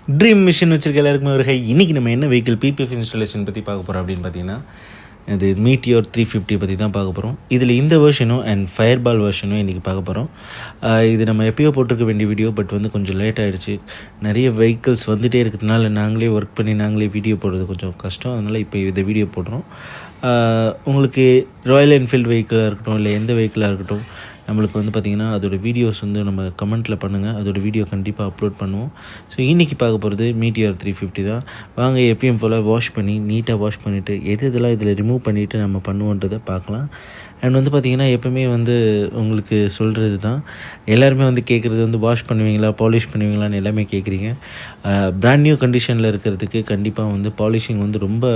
Dream machine வச்சுருக்க எல்லாருக்குமே ஒரு இன்றைக்கி நம்ம என்ன வெஹிக்கிள் பிபிஎஃப் இன்ஸ்டாலேஷன் பற்றி பார்க்க போகிறோம் அப்படின்னு பார்த்தீங்கன்னா இது மீட்டியோர் 350 பற்றி தான் பார்க்க போகிறோம். இதில் இந்த வெர்ஷனும் அண்ட் ஃபயர்பால் வெர்ஷனும் இன்றைக்கி பார்க்க போகிறோம். இது நம்ம எப்பயோ போட்டிருக்க வேண்டிய வீடியோ, பட் வந்து கொஞ்சம் லேட் ஆகிடுச்சு. நிறைய வெஹிக்கிள்ஸ் வந்துகிட்டே இருக்கிறதுனால நாங்களே ஒர்க் பண்ணி நாங்களே வீடியோ போடுறது கொஞ்சம் கஷ்டம். அதனால் இப்போ இந்த வீடியோ போடுறோம். உங்களுக்கு ராயல் என்ஃபீல்டு வெஹிக்கிளாக இருக்கட்டும், இல்லை எந்த வெஹிக்கிளாக இருக்கட்டும், நம்மளுக்கு வந்து பார்த்திங்கன்னா அதோடய வீடியோஸ் வந்து நம்ம கமெண்ட்டில் பண்ணுங்கள். அதோடய வீடியோ கண்டிப்பாக அப்லோட் பண்ணுவோம். ஸோ இன்றைக்கி பார்க்க போகிறது மீட்டியார் 350 தான். வாங்க எப்பயும் போல் வாஷ் பண்ணி நீட்டாக வாஷ் பண்ணிவிட்டு இதெல்லாம் இதில் ரிமூவ் பண்ணிவிட்டு நம்ம பண்ணுவோன்றதை பார்க்கலாம். அண்ட் வந்து பார்த்திங்கன்னா எப்போவுமே வந்து உங்களுக்கு சொல்கிறது தான், எல்லாருமே வந்து கேட்குறது வந்து வாஷ் பண்ணுவீங்களா, பாலிஷ் பண்ணுவீங்களான்னு எல்லாமே கேட்குறீங்க. பிராண்ட் நியூ கண்டிஷனில் இருக்கிறதுக்கு கண்டிப்பாக வந்து பாலிஷிங் வந்து ரொம்ப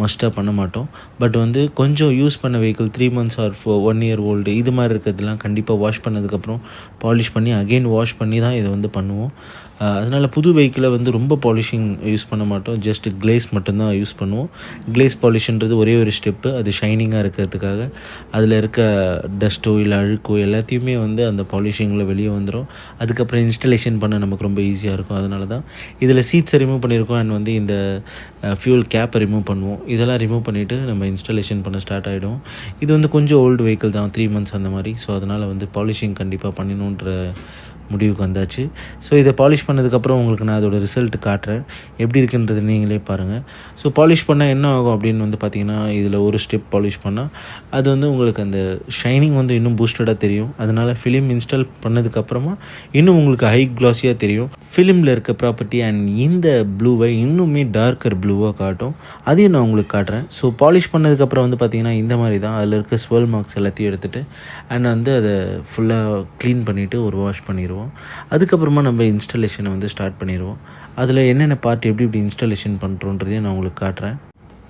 மஸ்ட்டாக பண்ண மாட்டோம். பட் வந்து கொஞ்சம் யூஸ் பண்ண vehicle 3 months or 1 year old இது மாதிரி இருக்கிறதுலாம் கண்டிப்பாக வாஷ் பண்ணதுக்கப்புறம் பாலிஷ் பண்ணி அகெயின் வாஷ் பண்ணி தான் இதை வந்து பண்ணுவோம். அதனால் புது வெஹிக்கிளை வந்து ரொம்ப பாலிஷிங் யூஸ் பண்ண மாட்டோம். ஜஸ்ட் கிளேஸ் மட்டும்தான் யூஸ் பண்ணுவோம். கிளேஸ் பாலிஷ்ன்றது ஒரே ஒரு ஸ்டெப்பு, அது ஷைனிங்காக இருக்கிறதுக்காக. அதில் இருக்க டஸ்ட்டோ இல்லை அழுக்கோ எல்லாத்தையுமே வந்து அந்த பாலிஷிங்கில் வெளியே வந்துடும். அதுக்கப்புறம் இன்ஸ்டலேஷன் பண்ண நமக்கு ரொம்ப ஈஸியாக இருக்கும். அதனால தான் இதில் சீட்ஸை ரிமூவ் பண்ணியிருக்கோம். அண்ட் வந்து இந்த ஃபியூல் கேப்பை ரிமூவ் பண்ணுவோம். இதெல்லாம் ரிமூவ் பண்ணிவிட்டு நம்ம இன்ஸ்டாலேஷன் பண்ண ஸ்டார்ட் ஆகிடும். இது வந்து கொஞ்சம் ஓல்டு வெஹிக்கிள் தான், 3 months அந்த மாதிரி. ஸோ அதனால் வந்து பாலிஷிங் கண்டிப்பாக பண்ணணுன்ற முடிவுக்கு வந்தாச்சு. ஸோ இதை பாலிஷ் பண்ணதுக்கப்புறம் உங்களுக்கு நான் அதோடய ரிசல்ட் காட்டுறேன், எப்படி இருக்குன்றது நீங்களே பாருங்கள். ஸோ பாலிஷ் பண்ணால் என்ன ஆகும் அப்படின்னு வந்து பார்த்திங்கன்னா, இதில் ஒரு ஸ்டெப் பாலிஷ் பண்ணால் அது வந்து உங்களுக்கு அந்த ஷைனிங் வந்து இன்னும் பூஸ்டடாக தெரியும். அதனால் ஃபிலிம் இன்ஸ்டால் பண்ணதுக்கப்புறமா இன்னும் உங்களுக்கு ஹை க்ளாஸியாக தெரியும். ஃபிலிமில் இருக்க ப்ராப்பர்ட்டி அண்ட் இந்த ப்ளூவை இன்னுமே டார்க்கர் ப்ளூவாக காட்டும். அதையும் நான் உங்களுக்கு காட்டுறேன். ஸோ பாலிஷ் பண்ணதுக்கப்புறம் வந்து பார்த்திங்கன்னா இந்த மாதிரி தான் அதில் இருக்க ஸ்வெல் மார்க்ஸ் எல்லாத்தையும் எடுத்துகிட்டு அண்ட் வந்து அதை ஃபுல்லாக க்ளீன் பண்ணிவிட்டு ஒரு வாஷ் பண்ணிடுவோம். அதுக்கப்புறமா நம்ம இன்ஸ்டாலேஷனை வந்து ஸ்டார்ட் பண்ணிடுவோம். அதில் என்னென்ன பார்ட் எப்படி இன்ஸ்டாலேஷன் பண்ணுறோன்றதையும் நான் உங்களுக்கு காட்டுறேன்.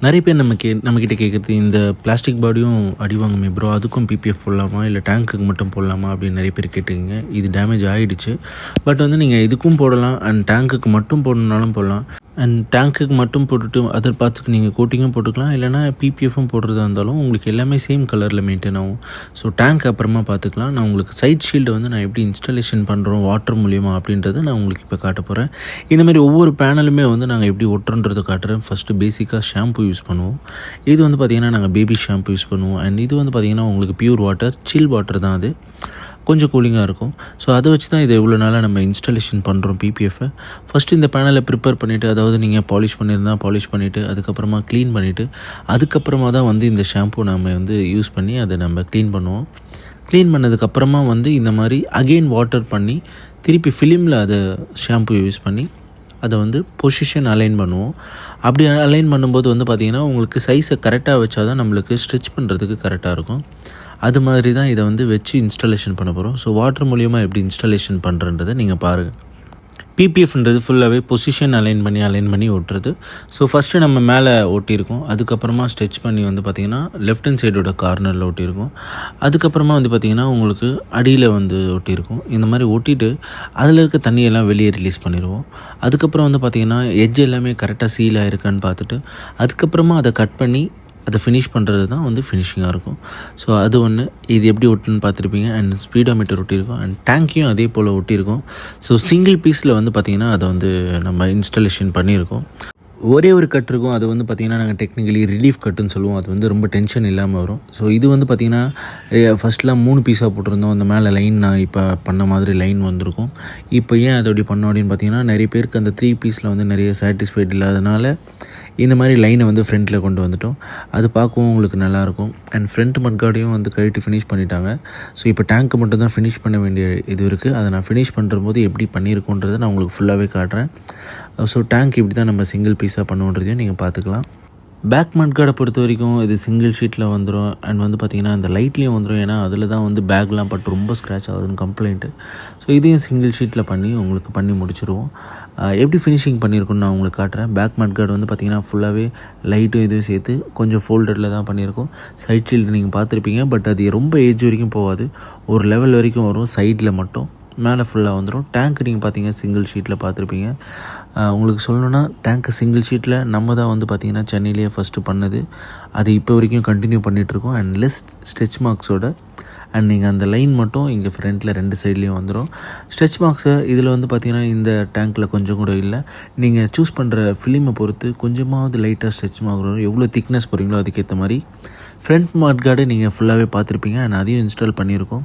நிறைய பேர் நம்மக்கிட்ட கேட்குறது, இந்த பிளாஸ்டிக் பாடியும் அடிவாங்குமே ப்ரோ, அதுக்கும் பிபிஎஃப் போடலாமா இல்லை டேங்க்குக்கு மட்டும் போடலாமா அப்படின்னு நிறைய பேர் கேட்டுக்கீங்க. இது டேமேஜ் ஆகிடுச்சு. பட் வந்து நீங்கள் இதுக்கும் போடலாம் அண்ட் டேங்க்குக்கு மட்டும் போடணுன்னாலும் போடலாம். அண்ட் டேங்க்குக்கு மட்டும் போட்டுட்டு அதர் பார்ட்ஸுக்கு நீங்கள் கோட்டிங்கும் போட்டுக்கலாம். இல்லைனா பிபிஎஃப்பும் போடுறதா இருந்தாலும் உங்களுக்கு எல்லாமே சேம் கலரில் மெயின்டைன் ஆகும். ஸோ டேங்க் அப்புறமா பார்த்துக்கலாம். நான் உங்களுக்கு சைட் ஷீல்டு வந்து நான் எப்படி இன்ஸ்டாலேஷன் பண்ணுறோம் வாட்டர் மூலியமாக அப்படின்றத நான் உங்களுக்கு இப்போ காட்ட போகிறேன். இந்தமாதிரி ஒவ்வொரு பேனலுமே வந்து நாங்கள் எப்படி ஒட்டுறன்றதை காட்டுறேன். ஃபஸ்ட்டு பேசிக்காக ஷாம்பு யூஸ் பண்ணுவோம். இது வந்து பார்த்திங்கன்னா நாங்கள் பேபி ஷாம்பு யூஸ் பண்ணுவோம். அண்ட் இது வந்து பார்த்திங்கன்னா உங்களுக்கு பியூர் வாட்டர், சில் வாட்டர் தான், அது கொஞ்சம் கூலிங்காக இருக்கும். ஸோ அதை வச்சு தான் இதை இவ்வளோ நாளாக நம்ம இன்ஸ்டாலேஷன் பண்ணுறோம் பிபிஎஃப்பை. ஃபஸ்ட்டு இந்த பேனலை ப்ரிப்பேர் பண்ணிவிட்டு, அதாவது நீங்கள் பாலிஷ் பண்ணியிருந்தால் பாலிஷ் பண்ணிவிட்டு அதுக்கப்புறமா க்ளீன் பண்ணிவிட்டு அதுக்கப்புறமா தான் வந்து இந்த ஷாம்பு நம்ம வந்து யூஸ் பண்ணி அதை நம்ம க்ளீன் பண்ணுவோம். க்ளீன் பண்ணதுக்கப்புறமா வந்து இந்த மாதிரி அகெயின் வாட்டர் பண்ணி திருப்பி ஃபிலிமில் அதை ஷாம்பு யூஸ் பண்ணி அதை வந்து பொசிஷன் அலைன் பண்ணுவோம். அப்படி அலைன் பண்ணும்போது வந்து பார்த்திங்கன்னா உங்களுக்கு சைஸை கரெக்டாக வச்சா தான் நம்மளுக்கு ஸ்ட்ரிச் பண்ணுறதுக்கு கரெக்டாக இருக்கும். அது மாதிரி தான் இதை வந்து வச்சு இன்ஸ்டாலேஷன் பண்ண போகிறோம். ஸோ வாட்டர் மூலியமாக எப்படி இன்ஸ்டாலேஷன் பண்ணுறன்றதை நீங்கள் பாருங்கள். பிபிஎஃப்ன்றது ஃபுல்லாகவே பொசிஷன் அலைன் பண்ணி ஒட்டுறது. ஸோ ஃபஸ்ட்டு நம்ம மேலே ஒட்டியிருக்கோம். அதுக்கப்புறமா ஸ்ட்ரெச் பண்ணி வந்து பார்த்திங்கன்னா லெஃப்ட் ஹேண்ட் சைடோட கார்னரில் ஒட்டியிருக்கோம். அதுக்கப்புறமா வந்து பார்த்திங்கன்னா உங்களுக்கு அடியில் வந்து ஒட்டியிருக்கோம். இந்த மாதிரி ஒட்டிட்டு அதில் இருக்க தண்ணியெல்லாம் வெளியே ரிலீஸ் பண்ணிடுவோம். அதுக்கப்புறம் வந்து பார்த்திங்கன்னா எட்ஜ் எல்லாமே கரெக்டாக சீல் ஆகிருக்கான்னு பார்த்துட்டு அதுக்கப்புறமா அதை கட் பண்ணி அதை ஃபினிஷ் பண்ணுறது தான் வந்து ஃபினிஷிங்காக இருக்கும். ஸோ அது ஒன்று. இது எப்படி ஒட்டுன்னு பார்த்துருப்பீங்க. அண்ட் ஸ்பீடோமீட்டர் ஒட்டியிருக்கோம். அண்ட் டேங்க்கையும் அதே போல் ஒட்டியிருக்கோம். ஸோ சிங்கிள் பீஸில் வந்து பார்த்திங்கன்னா அதை வந்து நம்ம இன்ஸ்டாலேஷன் பண்ணியிருக்கோம். ஒரே ஒரு கட் இருக்கும். அது வந்து பார்த்திங்கன்னா நாங்கள் டெக்னிக்கலி ரிலீஃப் கட்டுன்னு சொல்லுவோம். அது வந்து ரொம்ப டென்ஷன் இல்லாமல் வரும். ஸோ இது வந்து பார்த்திங்கன்னா ஃபஸ்ட்லாம் 3 பீஸாக போட்டிருந்தோம். அந்த மேலே லைன் நான் இப்போ பண்ண மாதிரி லைன் வந்திருக்கும். இப்போ ஏன் அதை அப்படி பண்ணோம் அப்படின்னு பார்த்திங்கன்னா, நிறைய பேருக்கு அந்த 3 பீஸில் வந்து நிறைய சாட்டிஸ்ஃபைட் இல்லாதனால இந்த மாதிரி லைனை வந்து ஃப்ரண்ட்டில் கொண்டு வந்துட்டோம். அது பார்க்கவும் உங்களுக்கு நல்லாயிருக்கும். அண்ட் ஃப்ரண்ட் மட்கார்டையும் வந்து கழட்டி ஃபினிஷ் பண்ணிட்டாங்க. ஸோ இப்போ டேங்க்கு மட்டும் தான் ஃபினிஷ் பண்ண வேண்டிய இது இருக்குது. அதை நான் ஃபினிஷ் பண்ணுறபோது எப்படி பண்ணியிருக்கோன்றதை நான் உங்களுக்கு ஃபுல்லாகவே காட்டுறேன். ஸோ டேங்க் இப்படி தான் நம்ம சிங்கிள் பீஸாக பண்ணுன்றதையும் நீங்கள் பார்த்துக்கலாம். பேக் மட்கார்டை பொறுத்த வரைக்கும் இது சிங்கிள் ஷீட்டில் வந்துடும். அண்ட் வந்து பார்த்திங்கன்னா இந்த லைட்லேயும் வந்துடும். ஏன்னா அதில் தான் வந்து பேக்லாம் பட்டு ரொம்ப ஸ்க்ராட்ச் ஆகுதுன்னு கம்ப்ளைண்ட்டு. ஸோ இதையும் சிங்கிள் ஷீட்டில் பண்ணி முடிச்சிடுவோம். எப்படி ஃபினிஷிங் பண்ணியிருக்கோன்னு நான் உங்களுக்கு காட்டுறேன். பேக் மட்கார்டு வந்து பார்த்திங்கன்னா ஃபுல்லாகவே லைட்டும் இதுவும் சேர்த்து கொஞ்சம் ஃபோல்டரில் தான் பண்ணியிருக்கோம். சைட் ஷீல்டு நீங்கள் பார்த்துருப்பீங்க. பட் அது ரொம்ப ஏஜ் வரைக்கும் போகாது, ஒரு லெவல் வரைக்கும் வரும். சைடில் மட்டும், மேலே ஃபுல்லாக வந்துடும். டேங்க் நீங்கள் பார்த்தீங்க சிங்கிள் ஷீட்டில் பார்த்துருப்பீங்க. உங்களுக்கு சொல்லணுன்னா டேங்க்கு சிங்கிள் ஷீட்டில் நம்ம தான் வந்து பார்த்திங்கன்னா சென்னையிலேயே ஃபஸ்ட்டு பண்ணது. அது இப்போ வரைக்கும் கண்டினியூ பண்ணிகிட்ருக்கோம். அண்ட் லெஸ் ஸ்ட்ரெச் மார்க்ஸோட அண்ட் நீங்கள் அந்த லைன் மட்டும் இங்கே ஃப்ரண்ட்டில் 2 சைட்லேயும் வந்துடும். ஸ்ட்ரெச் மார்க்ஸை இதில் வந்து பார்த்திங்கன்னா இந்த டேங்க்கில் கொஞ்சம் கூட இல்லை. நீங்கள் சூஸ் பண்ணுற ஃபிலிமை பொறுத்து கொஞ்சமாவது லைட்டாக ஸ்ட்ரெச் மார்க் வரும். எவ்வளோ திக்னஸ் போகிறீங்களோ அதுக்கேற்ற மாதிரி. ஃப்ரண்ட் மட் கார்டு நீங்கள் ஃபுல்லாகவே பார்த்துருப்பீங்க அண்ட் அதையும் இன்ஸ்டால் பண்ணியிருக்கோம்.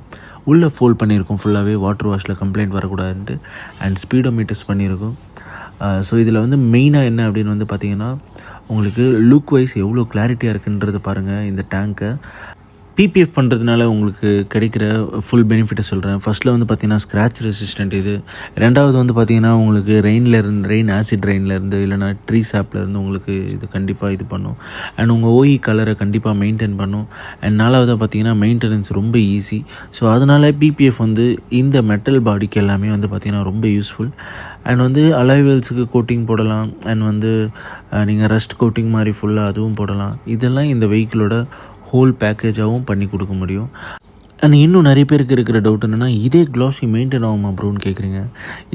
உள்ளே ஃபோல்ட் பண்ணியிருக்கோம் ஃபுல்லாகவே, வாட்டர் வாஷில் கம்ப்ளைண்ட் வரக்கூடாதுன்ட்டு. அண்ட் ஸ்பீடோமீட்டர்ஸ் பண்ணியிருக்கோம். ஸோ இதில் வந்து மெயினாக என்ன அப்படின்னு வந்து பார்த்திங்கன்னா, உங்களுக்கு லுக் வைஸ் எவ்வளோ கிளாரிட்டியாக இருக்குன்றது பாருங்கள். இந்த டேங்க்கை பிபிஎஃப் பண்ணுறதுனால உங்களுக்கு கிடைக்கிற ஃபுல் பெனிஃபிட்டை சொல்கிறேன். ஃபஸ்ட்டில் வந்து பார்த்திங்கன்னா ஸ்க்ராட்ச் ரெசிஸ்டன்ட் இது. ரெண்டாவது வந்து பார்த்திங்கன்னா உங்களுக்கு ரெயின் ஆசிட் ரெயின்லேருந்து இல்லைனா ட்ரீ சாப்லேருந்து உங்களுக்கு இது கண்டிப்பாக இது பண்ணும். அண்ட் உங்கள் ஓஇ கலரை கண்டிப்பாக மெயின்டைன் பண்ணும். அண்ட் நாலாவதாக பார்த்திங்கன்னா மெயின்டெனன்ஸ் ரொம்ப ஈஸி. ஸோ அதனால் பிபிஎஃப் வந்து இந்த மெட்டல் பாடிக்கு எல்லாமே வந்து பார்த்திங்கன்னா ரொம்ப யூஸ்ஃபுல். அண்ட் வந்து அலாய்வெல்ஸுக்கு கோட்டிங் போடலாம். அண்ட் வந்து நீங்கள் ரஸ்ட் கோட்டிங் மாதிரி ஃபுல்லாக அதுவும் போடலாம். இதெல்லாம் இந்த வெஹிக்கிளோட ஹோல் பேக்கேஜாகவும் பண்ணி கொடுக்க முடியும். அண்ட் இன்னும் நிறைய பேருக்கு இருக்கிற டவுட் என்னென்னா, இதே க்ளாஸி மெயின்டைன் ஆகுமா ப்ரோன்னு கேட்குறீங்க.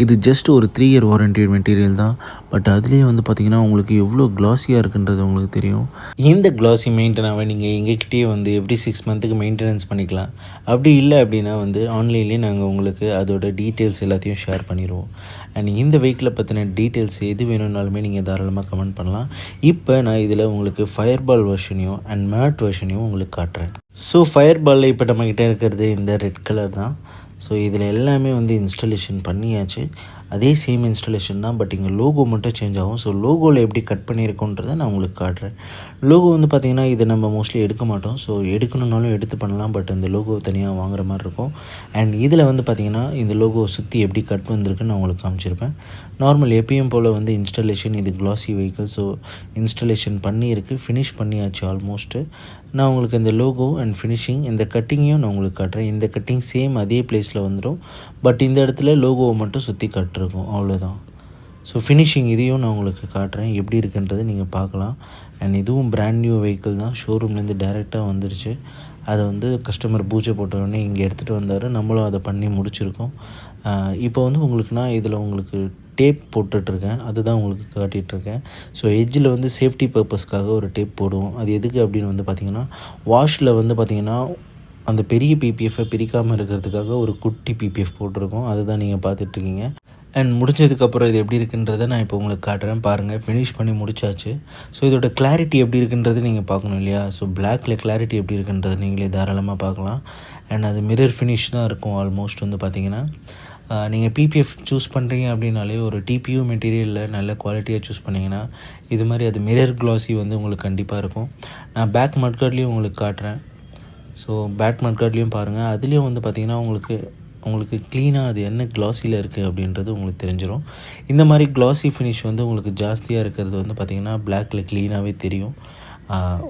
இது ஜஸ்ட் ஒரு 3 இயர் வாரண்டி மெட்டீரியல் தான். பட் அதுலேயே வந்து பார்த்திங்கன்னா உங்களுக்கு எவ்வளோ க்ளாஸியாக இருக்குன்றது உங்களுக்கு தெரியும். இந்த க்ளாஸி மெயின்டைன் ஆக நீங்கள் எங்ககிட்டயே வந்து எவ்ரி 6 மந்த்துக்கு மெயின்டெனன்ஸ் பண்ணிக்கலாம். அப்படி இல்லை அப்படின்னா வந்து ஆன்லைன்லேயே நாங்கள் உங்களுக்கு அதோட டீட்டெயில்ஸ் எல்லாத்தையும் ஷேர் பண்ணிடுவோம். அண்ட் இந்த வெஹிக்கிளை பற்றின டீட்டெயில்ஸ் எது வேணும்னாலுமே நீங்கள் தாராளமாக கமெண்ட் பண்ணலாம். இப்போ நான் இதில் உங்களுக்கு ஃபயர்பால் வெர்ஷனையும் அண்ட் மேட் வெர்ஷனையும் உங்களுக்கு காட்டுறேன். ஸோ ஃபயர்பாலில் இப்போ நம்மக்கிட்ட இருக்கிறது இந்த ரெட் கலர் தான். ஸோ இதில் எல்லாமே வந்து இன்ஸ்டாலேஷன் பண்ணியாச்சு. அதே சேம் இன்ஸ்டாலேஷன் தான். பட் இங்கே லோகோ மட்டும் சேஞ்ச் ஆகும். ஸோ லோகோவில் எப்படி கட் பண்ணியிருக்கோன்றதை நான் உங்களுக்கு காட்டுறேன். லோகோ வந்து பார்த்திங்கன்னா இதை நம்ம மோஸ்ட்லி எடுக்க மாட்டோம். ஸோ எடுக்கணுன்னாலும் எடுத்து பண்ணலாம். பட் அந்த லோகோ தனியாக வாங்குற மாதிரி இருக்கும். அண்ட் இதில் வந்து பார்த்திங்கன்னா இந்த லோகோவை சுற்றி எப்படி கட் வந்திருக்குன்னு நான் உங்களுக்கு காமிச்சிருப்பேன். நார்மல் எப்பயும் போல் வந்து இன்ஸ்டாலேஷன், இது க்ளாஸி வெஹிக்கிள். ஸோ இன்ஸ்டாலேஷன் பண்ணியிருக்கு, ஃபினிஷ் பண்ணியாச்சு ஆல்மோஸ்ட்டு. நான் உங்களுக்கு இந்த லோகோ அண்ட் ஃபினிஷிங், இந்த கட்டிங்கையும் நான் உங்களுக்கு காட்டுறேன். இந்த கட்டிங் சேம் அதே பிளேஸில் வந்துடும். பட் இந்த இடத்துல லோகோவை மட்டும் சுற்றி கட்டிருக்கும், அவ்வளோதான். ஸோ ஃபினிஷிங் இதையும் நான் உங்களுக்கு காட்டுறேன் எப்படி இருக்குன்றது நீங்கள் பார்க்கலாம். அண்ட் இதுவும் பிராண்ட் நியூ வெஹிக்கிள் தான். ஷோரூம்லேருந்து டைரெக்டாக வந்துருச்சு. அதை வந்து கஸ்டமர் பூஜை போட்டவுடனே இங்கே எடுத்துகிட்டு வந்தார். நம்மளும் அதை பண்ணி முடிச்சிருக்கோம். இப்போ வந்து உங்களுக்கு நான் இதில் உங்களுக்கு டேப் போட்டுட்ருக்கேன், அதுதான் உங்களுக்கு காட்டிகிட்ருக்கேன். ஸோ எட்ஜில் வந்து சேஃப்டி பர்பஸ்க்காக ஒரு டேப் போடுவோம். அது எதுக்கு அப்படின்னு வந்து பார்த்திங்கன்னா, வாஷில் வந்து பார்த்திங்கன்னா அந்த பெரிய பிபிஎஃப்பை பிரிக்காமல் இருக்கிறதுக்காக ஒரு குட்டி பிபிஎஃப் போட்டிருக்கோம். அதுதான் நீங்கள் பார்த்துட்ருக்கீங்க. அண்ட் முடிஞ்சதுக்கப்புறம் இது எப்படி இருக்குன்றதை நான் இப்போ உங்களுக்கு காட்டுறேன். பாருங்கள், ஃபினிஷ் பண்ணி முடிச்சாச்சு. ஸோ இதோட கிளாரிட்டி எப்படி இருக்குன்றது நீங்கள் பார்க்கணும் இல்லையா? ஸோ பிளாக்கில் கிளாரிட்டி எப்படி இருக்குன்றது நீங்களே தாராளமாக பார்க்கலாம். அண்ட் அது மிரர் ஃபினிஷ் தான் இருக்கும் ஆல்மோஸ்ட். வந்து பார்த்திங்கன்னா நீங்கள் பிபிஎஃப் சூஸ் பண்ணுறீங்க அப்படின்னாலே ஒரு டிபியூ மெட்டீரியலில் நல்ல குவாலிட்டியாக சூஸ் பண்ணிங்கன்னா இது மாதிரி அது மிரர் க்ளாஸி வந்து உங்களுக்கு கண்டிப்பாக இருக்கும். நான் பேக் மட்கார்ட்லேயும் உங்களுக்கு காட்டுறேன். ஸோ பேக் மட்கார்ட்லேயும் பாருங்கள். அதுலேயும் வந்து பார்த்திங்கன்னா உங்களுக்கு க்ளீனாக அது என்ன க்ளாஸியில் இருக்குது அப்படின்றது உங்களுக்கு தெரிஞ்சிடும். இந்த மாதிரி க்ளாஸி ஃபினிஷ் வந்து உங்களுக்கு ஜாஸ்தியாக இருக்கிறது வந்து பார்த்திங்கன்னா பிளாக்கில் க்ளீனாகவே தெரியும்.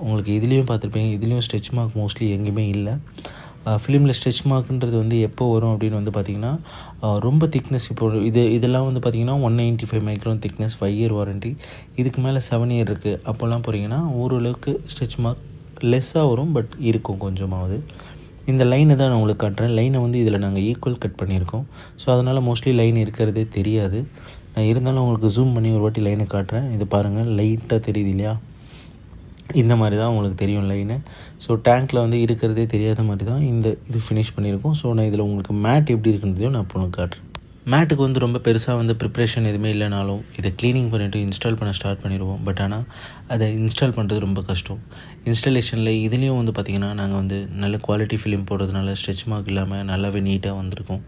உங்களுக்கு இதுலேயும் பார்த்துருப்பீங்க, இதுலேயும் ஸ்ட்ரெச் மார்க் மோஸ்ட்லி எங்கேயுமே இல்லை. ஃபிலிமில் ஸ்ட்ரெச் மார்க்குன்றது வந்து எப்போ வரும் அப்படின்னு வந்து பார்த்திங்கன்னா ரொம்ப திக்னஸ். இப்போ இதெல்லாம் வந்து பார்த்திங்கன்னா 195 மைக்ரான் திக்னஸ், 5 இயர் வாரண்டி. இதுக்கு மேலே 7 இயர் இருக்குது. அப்போல்லாம் போகிறீங்கன்னா ஓரளவுக்கு ஸ்ட்ரெச் மார்க் லெஸ்ஸாக வரும், பட் இருக்கும் கொஞ்சமாவது. இந்த லைனை தான் நான் உங்களுக்கு காட்டுறேன். லைனை வந்து இதில் நாங்கள் ஈக்குவல் கட் பண்ணியிருக்கோம். ஸோ அதனால் மோஸ்ட்லி லைன் இருக்கிறதே தெரியாது. நான் இருந்தாலும் உங்களுக்கு ஜூம் பண்ணி ஒரு வாட்டி லைனை காட்டுறேன். இது பாருங்கள், லைட்டாக தெரியுது இல்லையா? இந்த மாதிரி தான் உங்களுக்கு தெரியும் லைனு. ஸோ டேங்க்கில் வந்து இருக்கிறதே தெரியாத மாதிரி தான் இது ஃபினிஷ் பண்ணியிருக்கோம். ஸோ நான் இதில் உங்களுக்கு மேட் எப்படி இருக்குன்றதையும் நான் இப்போ உங்களுக்கு காட்டுறேன். மேட்டுக்கு வந்து ரொம்ப பெருசாக வந்து ப்ரிப்ரேஷன் எதுவுமே இல்லைனாலும் இதை க்ளீனிங் பண்ணிவிட்டு இன்ஸ்டால் பண்ண ஸ்டார்ட் பண்ணிடுவோம். பட் ஆனால் அதை இன்ஸ்டால் பண்ணுறது ரொம்ப கஷ்டம். இன்ஸ்டாலேஷனில் இதுலேயும் வந்து பார்த்திங்கன்னா நாங்கள் வந்து நல்ல குவாலிட்டி ஃபிலிம் போடுறதுனால ஸ்ட்ரெச் மார்க் இல்லாமல் நல்லாவே நீட்டாக வந்திருக்கும்.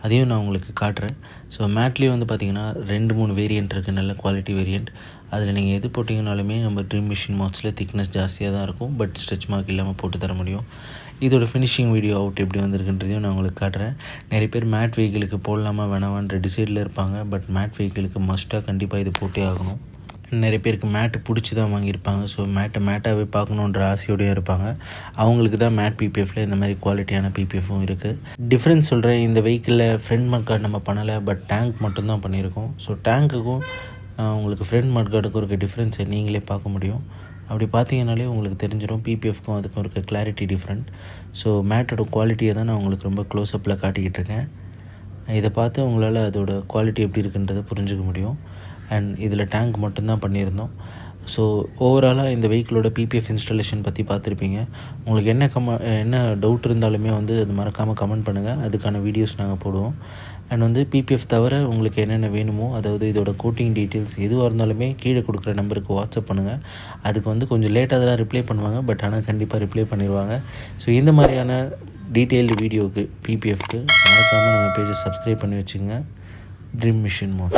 அதையும் நான் உங்களுக்கு காட்டுறேன். ஸோ மேட்லேயும் வந்து பார்த்திங்கன்னா 2-3 வேரியண்ட் இருக்குது, நல்ல குவாலிட்டி வேரியண்ட். அதில் நீங்கள் எது போட்டிங்கனாலுமே நம்ம ட்ரீம் மிஷின் மாட்ஸில் திக்னஸ் ஜாஸ்தியாக தான் இருக்கும். பட் ஸ்ட்ரெச் மார்க் இல்லாமல் போட்டு தர முடியும். இதோட ஃபினிஷிங் வீடியோ அவுட் எப்படி வந்திருக்குன்றதையும் நான் உங்களுக்கு காட்டுறேன். நிறைய பேர் மேட் வெஹிக்கிளுக்கு போடலாமா வேணாமான்ற டிசைடில் இருப்பாங்க. பட் மேட் வெஹிக்கிளுக்கு மஸ்ட்டாக கண்டிப்பாக இது போட்டே ஆகணும். நிறைய பேருக்கு மேட்டு பிடிச்சி தான் வாங்கியிருப்பாங்க. ஸோ மேட்டாகவே பார்க்கணுன்ற ஆசையோடையும் இருப்பாங்க. அவங்களுக்கு தான் மேட் பிபிஎஃப்பில் இந்த மாதிரி குவாலிட்டியான பிபிஎஃப்பும் இருக்குது. டிஃப்ரென்ஸ் சொல்கிறேன், இந்த வெஹிக்கிளில் ஃப்ரண்ட் மட் கார்டு நம்ம பண்ணலை, பட் டேங்க் மட்டும்தான் பண்ணியிருக்கோம். ஸோ டேங்க்குக்கும் உங்களுக்கு ஃப்ரண்ட் மட் கார்டுக்கும் இருக்க டிஃப்ரென்ஸை நீங்களே பார்க்க முடியும். அப்படி பார்த்தீங்கனாலே உங்களுக்கு தெரிஞ்சிடும் பிபிஎஃப்க்கும் அதுக்கும் இருக்க கிளாரிட்டி டிஃப்ரெண்ட். ஸோ மேட்டோட குவாலிட்டியை தான் நான் உங்களுக்கு ரொம்ப க்ளோஸ்அப்பில் காட்டிக்கிட்டு இருக்கேன். இதை பார்த்து உங்களால் அதோட குவாலிட்டி எப்படி இருக்குன்றதை புரிஞ்சுக்க முடியும். அண்ட் இதில் டேங்க் மட்டும்தான் பண்ணியிருந்தோம். ஸோ ஓவராலாக இந்த வெஹிக்கிளோட பிபிஎஃப் இன்ஸ்டாலேஷன் பற்றி பார்த்துருப்பீங்க. உங்களுக்கு என்ன டவுட் இருந்தாலுமே வந்து அது மறக்காமல் கமெண்ட் பண்ணுங்கள். அதுக்கான வீடியோஸ் நாங்கள் போடுவோம். அண்ட் வந்து பிபிஎஃப் தவிர உங்களுக்கு என்னென்ன வேணுமோ, அதாவது இதோட கோட்டிங் டீட்டெயில்ஸ் எதுவாக இருந்தாலுமே கீழே கொடுக்குற நம்பருக்கு வாட்ஸ்அப் பண்ணுங்கள். அதுக்கு வந்து கொஞ்சம் லேட்டாக தான் ரிப்ளை பண்ணுவாங்க, பட் ஆனால் கண்டிப்பாக ரிப்ளை பண்ணிடுவாங்க. ஸோ இந்த மாதிரியான டீட்டெயில்டு வீடியோவுக்கு பிபிஎஃப்க்கு மறக்காமல் நம்ம பேஜை சப்ஸ்கிரைப் பண்ணி வச்சுங்க. Dream mission mode.